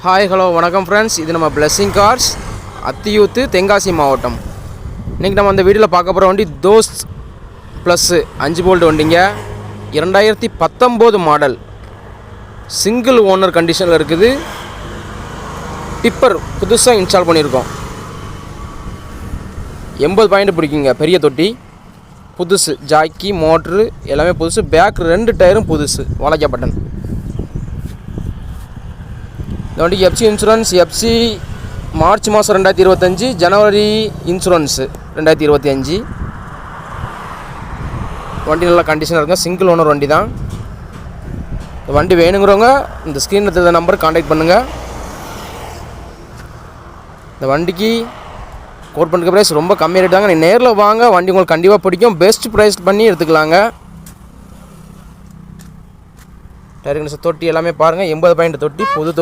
Hi hello வணக்கம் friends, இது நம்ம பிளெஸிங் கார்ஸ் அத்தியூத்து தென்காசி மாவட்டம். இன்றைக்கி நம்ம அந்த வீடியோவில் பார்க்க போகிற வண்டி தோஸ்த் ப்ளஸ்ஸு 5 போல்ட் வண்டிங்க. 2019 மாடல், சிங்கிள் ஓனர் கண்டிஷனில் இருக்குது. டிப்பர் புதுசாக இன்ஸ்டால் பண்ணியிருக்கோம். 80 பாயிண்ட் பிடிக்குங்க. பெரிய தொட்டி புதுசு, ஜாக்கி மோட்ரு எல்லாமே புதுசு. பேக் 2 டயரும் புதுசு, வளைக்க பட்டன். இந்த வண்டிக்கு எஃப்சி இன்சூரன்ஸ், எஃப்சி மார்ச் மாதம் 2025, ஜனவரி இன்சூரன்ஸு 2025. வண்டி நல்லா கண்டிஷனாக இருக்குங்க. சிங்கிள் ஓனர் வண்டி தான். இந்த வண்டி வேணுங்கிறவங்க இந்த ஸ்க்ரீனில் தெரிந்த நம்பருக்கு கான்டாக்ட் பண்ணுங்கள். இந்த வண்டிக்கு கோட் பண்ணுற ப்ரைஸ் ரொம்ப கம்மி ரேட் தாங்க. நீங்கள் நேரில் வாங்க, வண்டி உங்களுக்கு கண்டிப்பாக பிடிக்கும். பெஸ்ட் ப்ரைஸ் பண்ணி எடுத்துக்கலாங்க. டயர் தொட்டி எல்லாமே பாருங்கள். 80 பாயிண்ட் தொட்டி, புது தொட்டி.